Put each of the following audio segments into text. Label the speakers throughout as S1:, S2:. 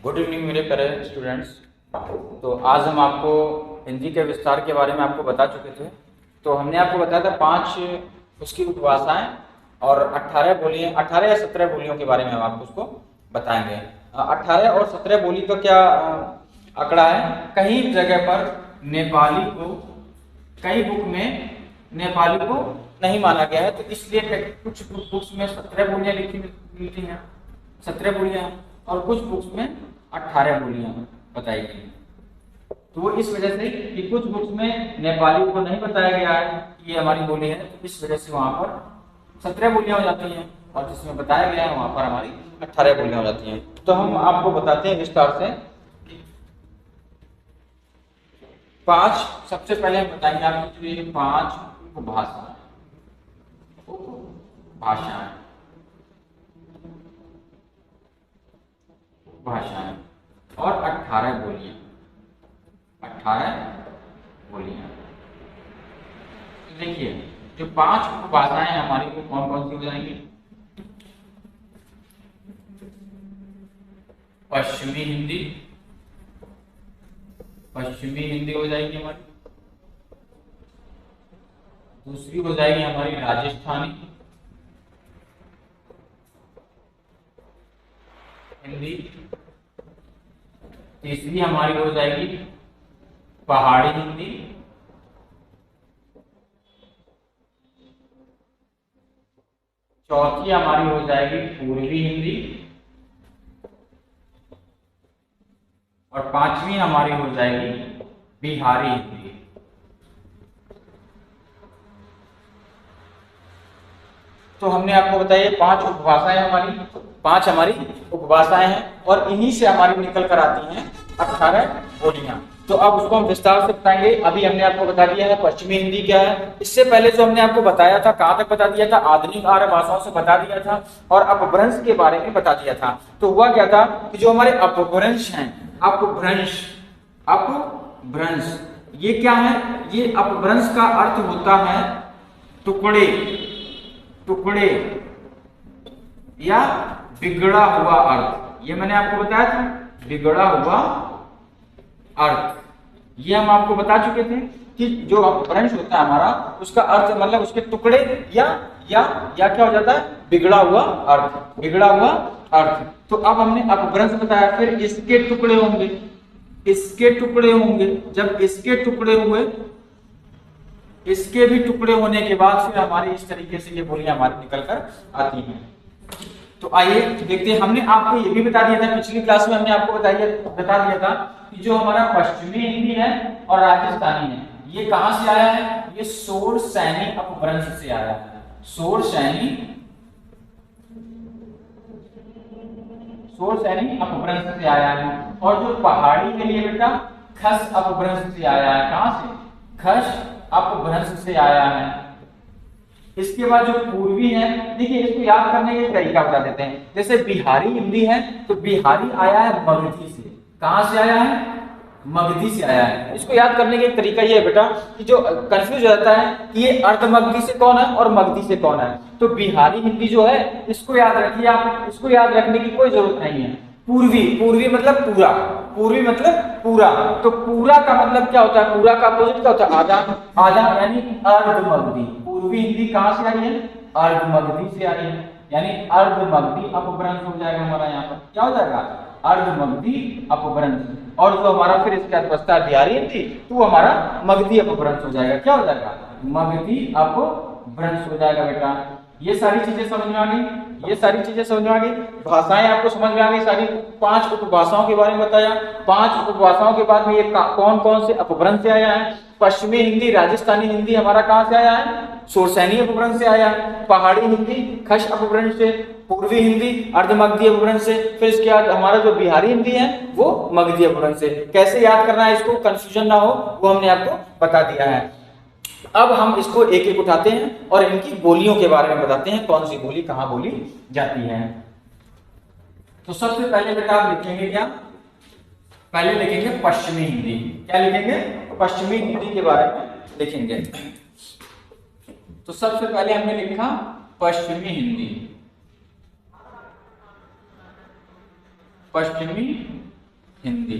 S1: Good evening मेरे प्यारे students. तो आज हम आपको हिंदी के विस्तार के बारे में आपको बता चुके थे। तो हमने आपको बताया था 5 उसकी उपभाषाएं और 18 बोलियां, 18 या 17 बोलियों के बारे में हम आपको उसको बताएंगे। 18 और 17 बोली का क्या आंकड़ा है। कई जगह पर नेपाली को, कई बुक में नेपाली को नहीं माना गया है, तो इसलिए कुछ बुक्स में 17 बोलियां लिखी मिलती हैं, 17 बोलियां, और कुछ बुक्स में 18 बोलियां बताई गई। तो इस वजह से कि कुछ बुक्स में नेपाली को नहीं बताया गया है कि ये हमारी बोली है, तो इस वजह से वहां पर 17 बोलियां हो जाती हैं, और जिसमें बताया गया है वहां पर हमारी 18 बोलियां हो जाती हैं। तो हम आपको बताते हैं विस्तार से। 5 सबसे पहले हम बताएंगे आपको ये 5 उपभाषाएं और 18 बोलियां, 18 बोलियां। तो देखिए जो 5 उपभाषाएं हमारी वो कौन कौन सी हो जाएंगी। पश्चिमी हिंदी, पश्चिमी हिंदी हो जाएगी हमारी। दूसरी हो जाएगी हमारी राजस्थानी हिंदी। तीसरी हमारी हो जाएगी पहाड़ी हिंदी। चौथी हमारी हो जाएगी पूर्वी हिंदी। और 5वीं हमारी हो जाएगी बिहारी हिंदी। तो हमने आपको बताया 5 उपभाषाएं हमारी, 5 हमारी उपभाषाएं हैं, और इन्हीं से हमारी निकल कर आती हैं 18 बोलियां। तो अब उसको हम विस्तार से बताएंगे। अभी हमने आपको बता दिया है पश्चिमी हिंदी क्या है। इससे पहले जो हमने आपको बताया था, कहां तक बता दिया था, आधुनिक आर्य भाषाओं से बता दिया था और अपभ्रंश के बारे में बता दिया था। तो हुआ क्या था कि जो हमारे अपभ्रंश हैं, अपभ्रंश, अपभ्रंश ये क्या है। ये अपभ्रंश का अर्थ होता है टुकड़े, टुकड़े या बिगड़ा हुआ अर्थ। ये मैंने आपको बताया था, बिगड़ा हुआ अर्थ। ये हम आपको बता चुके थे कि जो अपभ्रंश होता है हमारा, उसका अर्थ मतलब उसके टुकड़े या क्या हो जाता है, बिगड़ा हुआ अर्थ, बिगड़ा हुआ अर्थ। तो अब हमने अपभ्रंश बताया, फिर इसके टुकड़े होंगे, इसके टुकड़े होंगे। जब इसके टुकड़े हुए, इसके भी टुकड़े होने के बाद फिर हमारी इस तरीके से ये बोलियां हमारी निकल कर आती हैं। तो आइए देखते हैं। हमने आपको ये भी बता दिया था, पिछली क्लास में हमने आपको बता दिया था कि जो हमारा पश्चिमी हिंदी है और राजस्थानी है, ये कहां से आया है, ये सोर सैनी अपभ्रंश से आया है। सोर सैनी अपभ्रंश से आया है। और जो पहाड़ी के लिए बेटा खस अपभ्रंश से आया है। कहां से, खस अपभ्रंश से आया है। इसके बाद जो पूर्वी है, देखिए इसको याद करने का तरीका बता देते हैं। जैसे बिहारी हिंदी है, तो बिहारी आया है मगधी से। कहां से आया है, मगधी से आया है। इसको याद करने का एक तरीका ये है बेटा कि जो कंफ्यूज हो जाता है कि ये अर्धमगधी से कौन है और मगधी से कौन है। तो बिहारी हिंदी जो है, इसको याद रखिए आप, इसको याद रखने की कोई जरूरत नहीं है। पूर्वी, पूर्वी मतलब पूरा, पूर्वी मतलब पूरा। तो पूरा का मतलब क्या होता है, पूरा का अपोजिट क्या होता है, आधा, आधा यानी अर्धमगधी। पूर्वी हिंदी कहां से आई है, अर्धमगधी से आई है, यानी अर्धमगधी अपभ्रंश हो जाएगा हमारा। यहाँ पर क्या हो जाएगा, अर्धमगधी अपभ्रंश। और जो हमारा फिर इसके बाद बचता है बिहारी हिंदी, तो हमारा मगधी अपभ्रंश हो जाएगा। क्या हो जाएगा, मगधी अपभ्रंश हो जाएगा बेटा। ये सारी चीजें समझ में आ गई, ये सारी चीजें समझ में आ गई। भाषाएं आपको समझ में आ गई सारी। 5 उपभाषाओं के बारे में बताया। 5 उपभाषाओं के बाद में ये कौन कौन से अपभ्रंश से आया है। पश्चिमी हिंदी, राजस्थानी हिंदी हमारा कहां से आया है, सोरसैनी अपभ्रंश से आया है। पहाड़ी हिंदी खश अपभ्रंश से। पूर्वी हिंदी अर्धमगधी अपभ्रंश से। फिर इसके बाद हमारा जो बिहारी हिंदी है वो मगधी अपभ्रंश से। कैसे याद करना है इसको, कंफ्यूजन ना हो, वो हमने आपको बता दिया है। अब हम इसको एक एक उठाते हैं और इनकी बोलियों के बारे में बताते हैं, कौन सी बोली कहां बोली जाती है। तो सबसे पहले बेटा आप लिखेंगे क्या, पहले लिखेंगे पश्चिमी हिंदी। क्या लिखेंगे, पश्चिमी हिंदी के बारे में लिखेंगे। तो सबसे पहले हमने लिखा पश्चिमी हिंदी। पश्चिमी हिंदी।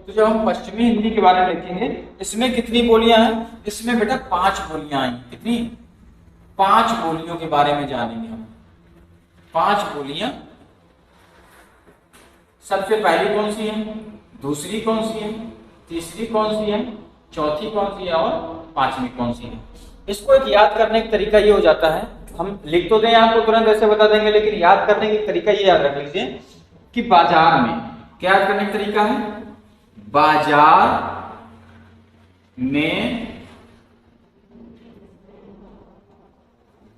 S1: तो जब हम पश्चिमी हिंदी के बारे में लिखेंगे, इसमें कितनी बोलियां हैं? इसमें बेटा 5 बोलियां आई। कितनी? 5 बोलियों के बारे में जानेंगे हम। 5 बोलियां। सबसे पहली कौन सी है, दूसरी कौन सी है, तीसरी कौन सी है, चौथी कौन सी है और 5वीं कौन सी है। इसको एक याद करने का तरीका ये हो जाता है, हम लिख तो दें आपको तुरंत ऐसे बता देंगे, लेकिन याद करने की तरीका ये याद रख लीजिए कि बाजार में, क्या याद करने का तरीका है? बाजार में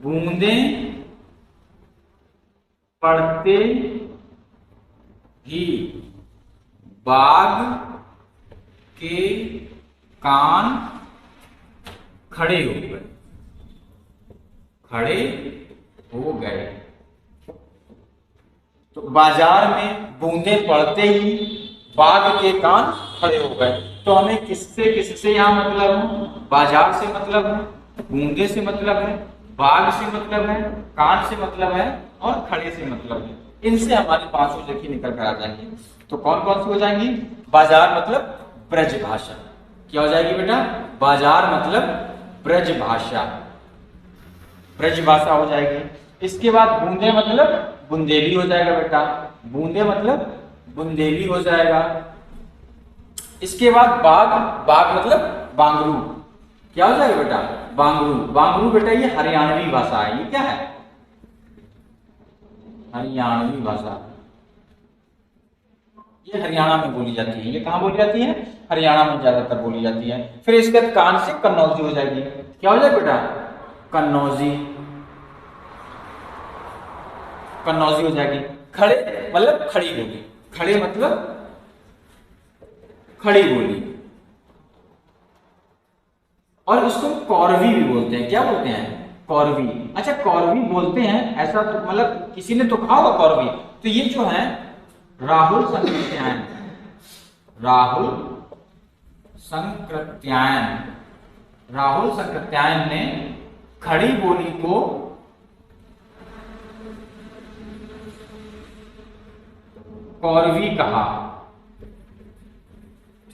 S1: बूंदें पड़ते ही बाघ के कान खड़े हो गए। खड़े हो गए। तो बाजार में बूंदें पड़ते ही बाघ के कान खड़े हो गए। तो हमें किससे किससे यहां मतलब है? बाजार से मतलब है, बूंदे से मतलब है, बाघ से मतलब है, कान से मतलब है और खड़े से मतलब है। इनसे हमारी 5 देखिए निकल कर आ जाएंगे। तो कौन कौन सी हो जाएंगी? बाजार मतलब ब्रज भाषा। क्या हो जाएगी बेटा? बाजार मतलब ब्रज भाषा, ब्रज भाषा हो जाएगी। इसके बाद बूंदे मतलब बुंदेली हो जाएगा बेटा, बूंदे मतलब बुंदेली हो जाएगा। इसके बाद बाघ, बाघ मतलब बांगरू। क्या हो जाएगा बेटा? बांगरू। बांगरू बेटा ये हरियाणवी भाषा है। ये क्या है? हरियाणवी भाषा। ये हरियाणा में बोली जाती है। ये कहां बोली जाती है? हरियाणा में ज्यादातर बोली जाती है। फिर इसके बाद कान से कन्नौजी हो जाएगी। क्या हो जाएगा बेटा? कन्नौजी। कन्नौजी हो जाएगी। खड़े मतलब खड़ी बोली। खड़े मतलब खड़ी बोली। और इसको कौरवी भी बोलते हैं। क्या बोलते हैं? कौरवी। अच्छा, कौरवी बोलते हैं ऐसा तो मतलब किसी ने तो कहा होगा कौरवी। तो ये जो है राहुल संकृत्यायन, राहुल संकृत्यायन, राहुल संकृत्यायन ने खड़ी बोली को कौरवी कहा।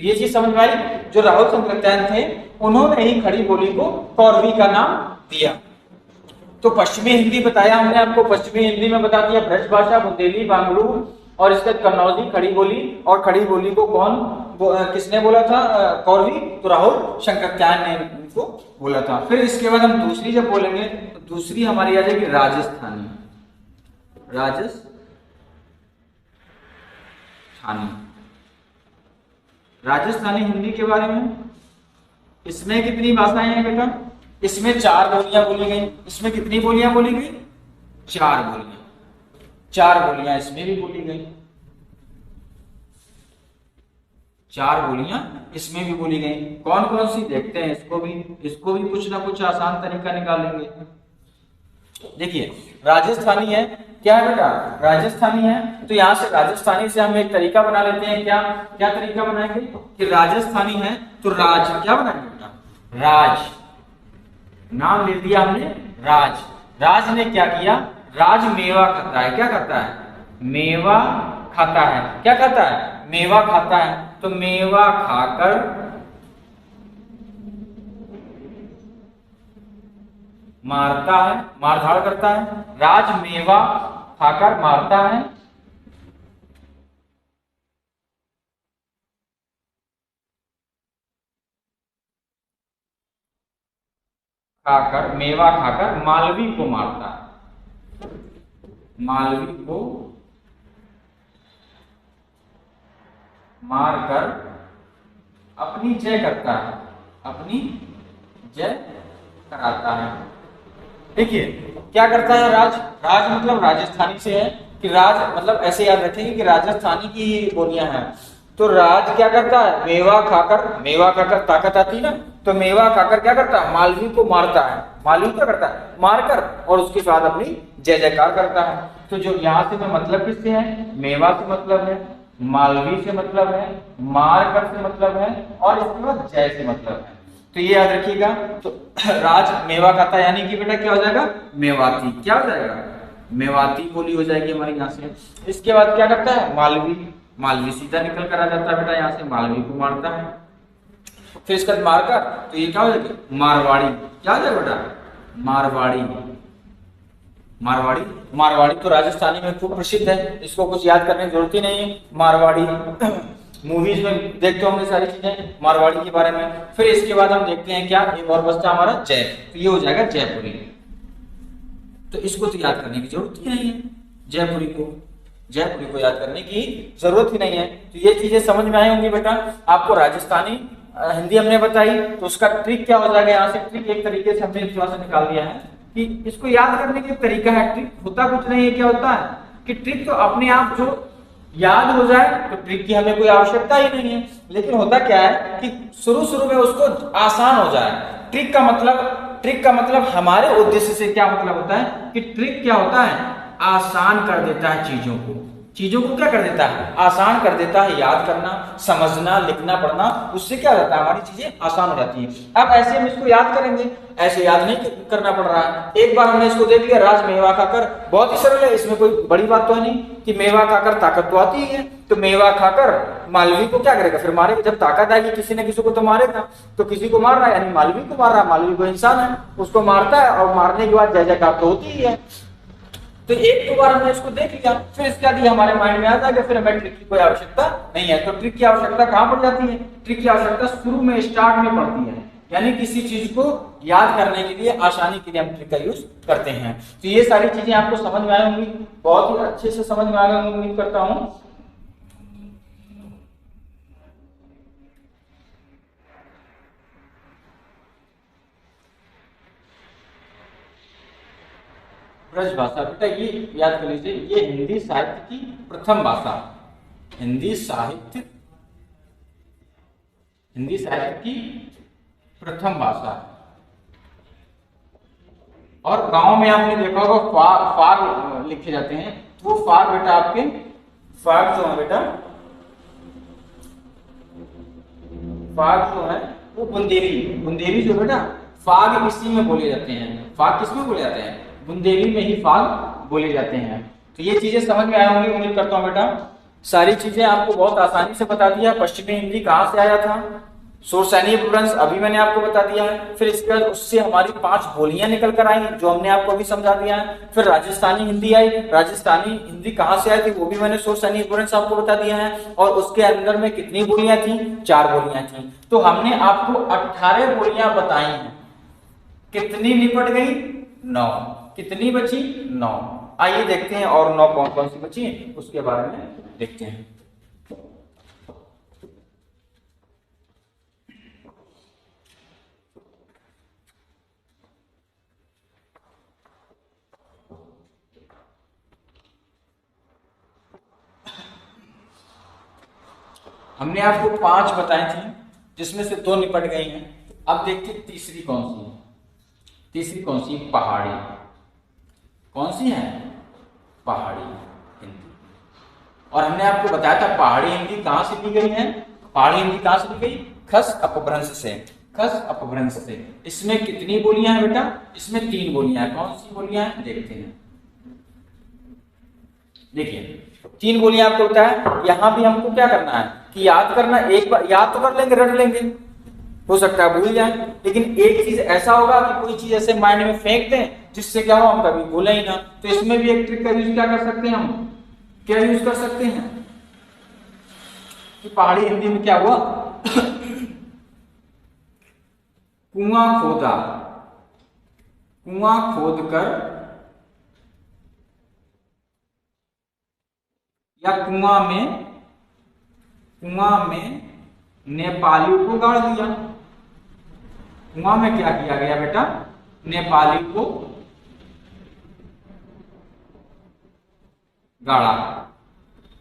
S1: तो ये चीज समझ में आई। जो राहुल संकृत्यायन थे उन्होंने ही खड़ी बोली को कौरवी का नाम दिया। तो पश्चिमी हिंदी बताया हमने आपको। पश्चिमी हिंदी में बता दिया ब्रज भाषा, बुंदेली, बांगड़ू और इसके कन्नौजी, खड़ी बोली। और खड़ी बोली को किसने बोला था? कौरवी। तो राहुल संकृत्यायन ने इनको बोला था। फिर इसके बाद हम दूसरी जब बोलेंगे तो दूसरी हमारी आ जाएगी राजस्थानी। राजस्थानी। राजस्थानी हिंदी के बारे में, इसमें कितनी भाषाएं हैं बेटा? इसमें 4 बोलियां बोली गई। इसमें कितनी बोलियां बोली गई? 4 बोलियां। 4 बोलियां इसमें भी बोली गई। 4 बोलियां इसमें भी बोली गई। कौन कौन सी देखते हैं इसको भी कुछ ना कुछ आसान तरीका निकालेंगे। देखिए राजस्थानी है। क्या है बेटा? राजस्थानी है। तो यहां से राजस्थानी से हम एक तरीका बना लेते हैं। क्या क्या तरीका बनाएंगे कि राजस्थानी है तो राज क्या बनाएंगे बेटा? राज। नाम ले दिया हमने राज। राज ने क्या किया? राज मेवा खाता है। क्या खाता है? मेवा खाता है। क्या खाता है? मेवा खाता है। तो मेवा खाकर मारता है, मारधाड़ करता है। राज मेवा खाकर मारता है। खाकर, मेवा खाकर मालवी को मारता है। मालवी को मारकर अपनी जय करता है, अपनी जय कराता है। देखिए क्या करता है राज? राज मतलब राजस्थानी से है कि राज मतलब ऐसे याद रखेंगे कि राजस्थानी की बोलियां हैं। तो राज क्या करता है? मेवा खाकर ताकत आती है ना, तो मेवा खाकर क्या करता है? मालवी को मारता है। मालवी क्या करता है? मारकर और उसके बाद अपनी जय जयकार करता है। तो जो यहाँ से मतलब किससे है? मेवा से मतलब है, मालवी से मतलब है, मारकर से मतलब है और इसके बाद जय से मतलब है। तो ये याद रखिएगा। तो राज मेवा खाता यानी कि बेटा क्या हो जाएगा? मेवाती। क्या हो जाएगा? मेवाती बोली हो जाएगी हमारे यहाँ से। इसके बाद क्या करता है, मालवी, मालवी सीधा निकल कर आ जाता है बेटा, यहाँ से मालवी को मारता है। फिर इसके बाद मारकर तो ये क्या हो जाएगा, मारवाड़ी, क्या हो जाएगा बेटा, मारवाड़ी। मारवाड़ी, मारवाड़ी तो राजस्थानी में खूब प्रसिद्ध है, इसको कुछ याद करने की जरूरत ही नहीं है। मारवाड़ी मूवीज में देखते होंगे सारी चीजें मारवाड़ी के बारे में। फिर इसके बाद हम देखते हैं क्या, एक और बचता हमारा जय, तो ये हो जाएगा जयपुरी। तो इसको तो याद करने की जरूरत ही नहीं है, जयपुरी को, जयपुरी को याद करने की जरूरत ही नहीं है। तो ये चीजें समझ में आई होंगी बेटा। आपको राजस्थानी हिंदी हमने बताई, तो उसका ट्रिक क्या हो जाएगा, यहाँ से ट्रिक एक तरीके से हमने थोड़ा सा निकाल दिया है कि इसको याद करने का तरीका है। ट्रिक होता कुछ नहीं है, क्या होता है कि ट्रिक तो अपने आप जो याद हो जाए तो ट्रिक की हमें कोई आवश्यकता ही नहीं है। लेकिन होता क्या है कि शुरू शुरू में उसको आसान हो जाए। ट्रिक का मतलब हमारे उद्देश्य से क्या मतलब होता है कि ट्रिक क्या होता है, आसान कर देता है चीजों को। चीजों को क्या कर देता है, आसान कर देता है। याद करना, समझना, लिखना, पढ़ना, उससे क्या होता है, हमारी चीजें आसान हो जाती है। अब ऐसे हम इसको याद करेंगे, ऐसे याद नहीं करना पड़ रहा है। एक बार हमने इसको देख लिया, राज मेवा खाकर, बहुत ही सरल है, इसमें कोई बड़ी बात तो है नहीं कि मेवा खाकर ताकत तो आती ही है। तो मेवा खाकर मालवी को क्या करेगा, फिर मारेगा। जब ताकत आएगी किसी न किसी को तो मारेगा, तो किसी को मार रहा है यानी मालवी को मार रहा है। मालवी को इंसान है, उसको मारता है और मारने के बाद जय जयकार तो होती ही है। तो एक दो बार हमने इसको देख लिया, फिर इसके बाद हमारे माइंड में आ जाएगा, फिर हमें ट्रिक की कोई आवश्यकता नहीं है। तो ट्रिक की आवश्यकता कहाँ पड़ जाती है, ट्रिक की आवश्यकता शुरू में, स्टार्ट में पड़ती है। यानी किसी चीज को याद करने के लिए, आसानी के लिए हम ट्रिक का यूज करते हैं। तो ये सारी चीजें आपको समझ में आई होंगी, बहुत ही अच्छे से समझ में आ गई, उम्मीद करता हूँ। ब्रजभाषा बेटा ये याद कर लीजिए, ये हिंदी साहित्य की प्रथम भाषा, हिंदी साहित्य की प्रथम भाषा। और गांव में आपने देखा होगा फाग लिखे जाते हैं, तो फाग बेटा आपके, फाग जो है बेटा, फाग जो है वो बुंदेली, बुंदेली जो बेटा फाग इसी में बोले जाते हैं। फाग किस में बोले जाते हैं, बुंदेली में ही फाग बोले जाते हैं। तो ये चीजें समझ में आई होंगी, उम्मीद करता हूँ बेटा। सारी चीजें आपको बहुत आसानी से बता दिया। पश्चिमी हिंदी कहाँ से आया था, शोरसैनी अपभ्रंश अभी मैंने आपको बता दिया है। फिर इसके बाद उससे हमारी 5 बोलियां निकल कर आई जो हमने आपको अभी समझा दिया है। फिर राजस्थानी हिंदी आई, राजस्थानी हिंदी कहाँ से आई थी वो भी मैंने शोरसैनी अपभ्रंश आपको बता दिया है। और उसके अंदर में कितनी बोलियां थी, 4 बोलियां थी। तो हमने आपको 18 बोलियां बताई हैं। कितनी निपट गई, 9। कितनी बची, 9। आइए देखते हैं और 9 कौन कौन सी बची उसके बारे में देखते हैं। हमने आपको 5 बताए थे जिसमें से 2 निपट गई हैं। अब देखते हैं तीसरी कौन सी है। तीसरी कौन सी, पहाड़ी। कौन सी है, पहाड़ी हिंदी। और हमने आपको बताया था पहाड़ी हिंदी कहां से ली गई है, पहाड़ी हिंदी कहां से ली गई, खस अपभ्रंश से, खस अपभ्रंश से। इसमें कितनी बोलियां हैं बेटा, इसमें 3 बोलियां हैं। कौन सी बोलियां हैं देखते हैं। देखिए 3 बोलियां आपको बताया। यहां भी हमको क्या करना है कि याद करना, एक बार याद तो कर लेंगे, रट लेंगे, हो सकता है भूल जाए, लेकिन एक चीज ऐसा होगा कि कोई चीज ऐसे माइंड में फेंक दें जिससे क्या हो हम कभी भूले ही ना। तो इसमें भी एक ट्रिक का यूज क्या कर सकते हैं हम, क्या यूज कर सकते हैं कि पहाड़ी हिंदी में क्या हुआ, कुआं खोदा, कुआं खोद कर या कुआं में नेपाली को गाड़ दिया। कुआं में क्या किया गया बेटा, नेपाली को गाड़ा।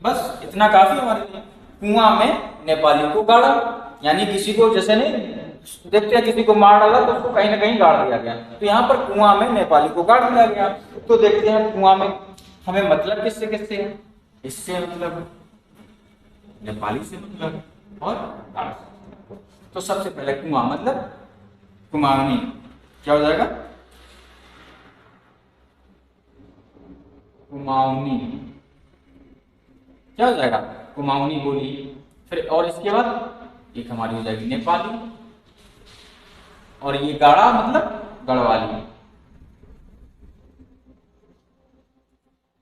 S1: बस इतना काफी हमारे लिए। कुआं में नेपाली को गाड़ा, यानी किसी को, जैसे नहीं देखते हैं किसी को मार डाला तो उसको कहीं ना कहीं गाड़ दिया गया, तो यहाँ पर कुआं में नेपाली को गाड़ दिया गया। तो देखते हैं कुआं में हमें मतलब किससे किससे है, इससे मतलब नेपाली से मतलब और गाड़ से। तो सबसे पहले कुआं मतलब कुमाऊनी, क्या हो जाएगा, कुमाऊनी, क्या हो जाएगा, कुमाऊनी बोली। फिर और इसके बाद एक हमारी हो जाएगी नेपाली, और ये गाड़ा मतलब गढ़वाली।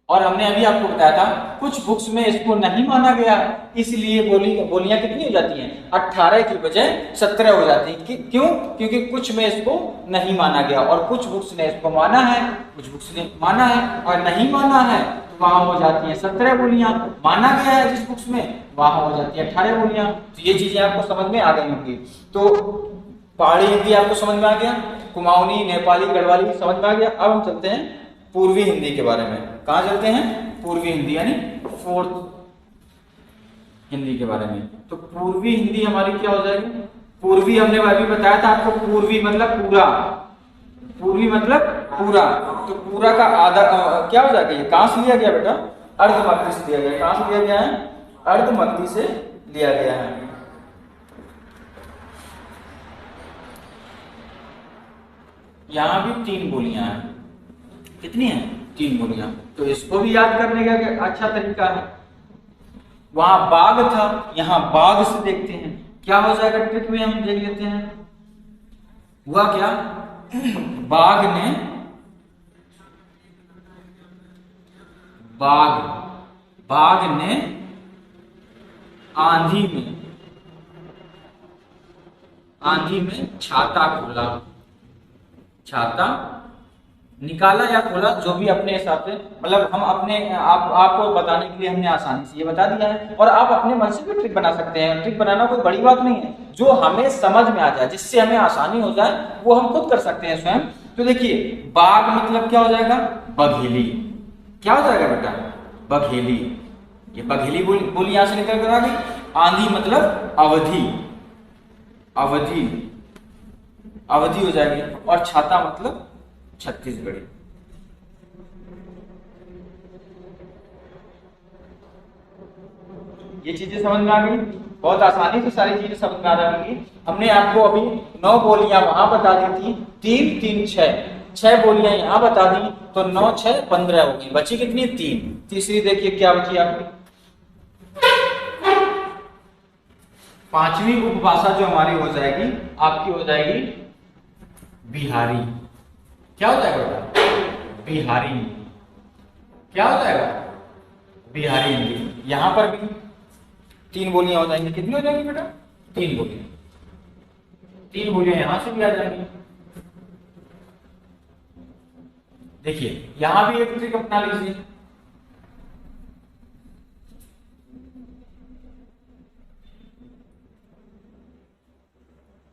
S1: और हमने अभी आपको बताया था कुछ बुक्स में इसको नहीं माना गया, इसलिए बोलियां कितनी हो जाती हैं, 18 की बजाय 17 हो जाती हैं। क्यों? क्योंकि कुछ में इसको नहीं माना गया, और कुछ बुक्स ने इसको माना है, कुछ बुक्स ने माना है, और नहीं माना है तो वहां हो जाती है 17 बोलियां, माना गया है जिस बुक्स में वहां हो जाती है 18 बोलियां। तो ये चीजें आपको समझ में आ गई होंगी। तो पहाड़ी हिंदी आपको समझ में आ गया, कुमाऊनी, नेपाली, गढ़वाली समझ में आ गया। अब हम चलते हैं पूर्वी हिंदी के बारे में। कहां चलते हैं? पूर्वी हिंदी, यानी फोर्थ हिंदी के बारे में। तो पूर्वी हिंदी हमारी क्या हो जाएगी? पूर्वी हमने अभी बताया था आपको, पूर्वी मतलब पूरा, पूर्वी मतलब पूरा। तो पूरा का आधा क्या हो जाएगा? ये कहां से लिया गया बेटा? अर्धमध्य से लिया गया। कहां से लिया गया है? अर्धमध्य से लिया गया है। यहां भी 3 बोलियां हैं। कितनी है? 3 बोलियां। तो इसको भी याद करने का अच्छा तरीका है। वहां बाघ था, यहां बाघ से देखते हैं क्या हो जाएगा। ट्रिक में हम देख लेते हैं। हुआ क्या? बाघ ने आंधी में छाता खोला, छाता निकाला या खोला, जो भी अपने हिसाब से, मतलब हम अपने आपको बताने के लिए हमने आसानी से ये बता दिया है। और आप अपने मन से भी ट्रिक बना सकते हैं। ट्रिक बनाना कोई बड़ी बात नहीं है, जो हमें समझ में आ जाए, जिससे हमें आसानी हो जाए, वो हम खुद कर सकते हैं स्वयं। तो देखिए, बाघ मतलब क्या हो जाएगा? बघेली। क्या हो जाएगा बेटा? बघेली। ये बघेली बोली यहां से निकल कर आ गई। आंधी मतलब अवधि, अवधि हो जाएगी। और छाता मतलब छत्तीसगढ़ी। ये चीजें समझ में आ गई। बहुत आसानी से सारी चीजें समझ में आ जाएंगी। हमने आपको अभी 9 बोलियां वहां बता दी थी, 3 3 6 बोलियां यहां बता दी, तो 9 6 15 हो गई। बची कितनी? 3। तीसरी देखिए क्या बची आपकी। 5वीं उपभाषा जो हमारी हो जाएगी, आपकी हो जाएगी बिहारी। क्या हो जाएगा बेटा? बिहारी। क्या हो जाएगा? बिहारी हिंदी। यहां पर भी 3 बोलियां हो जाएंगी। कितनी हो जाएंगी बेटा? 3 बोलियां। 3 बोलियां यहां से भी आ जाएंगी। देखिए, यहां भी एक ट्रिक अपना लीजिए।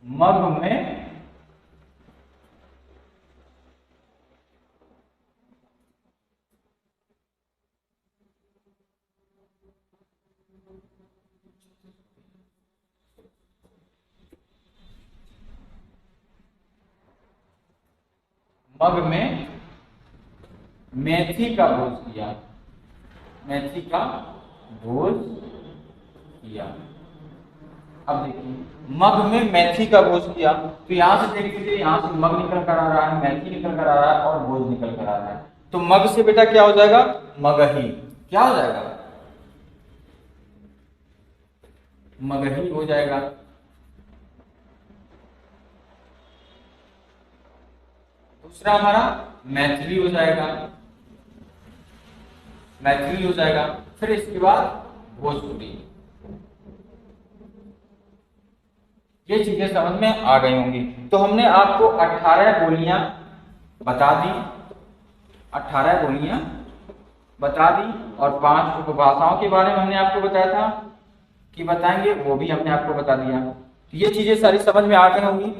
S1: मग में मेथी का भोज किया, मेथी का भोज किया। अब देखिए, मग में मेथी का भोज किया, तो यहां से देख लीजिए, यहां से मग निकल कर आ रहा है, मेथी निकल कर आ रहा है, और भोज निकल कर आ रहा है। तो मग से बेटा क्या हो जाएगा? मगही। क्या हो जाएगा? मगही हो जाएगा। दूसरा हमारा मैथिली हो जाएगा, मैथिली हो जाएगा। फिर इसके बाद भोजपुरी। ये चीजें समझ में आ गई होंगी। तो हमने आपको 18 बोलियां बता दी, 18 बोलियां बता दी, और 5 उपभाषाओं के बारे में हमने आपको बताया था कि बताएंगे, वो भी हमने आपको बता दिया। तो ये चीजें सारी समझ में आ गई होंगी।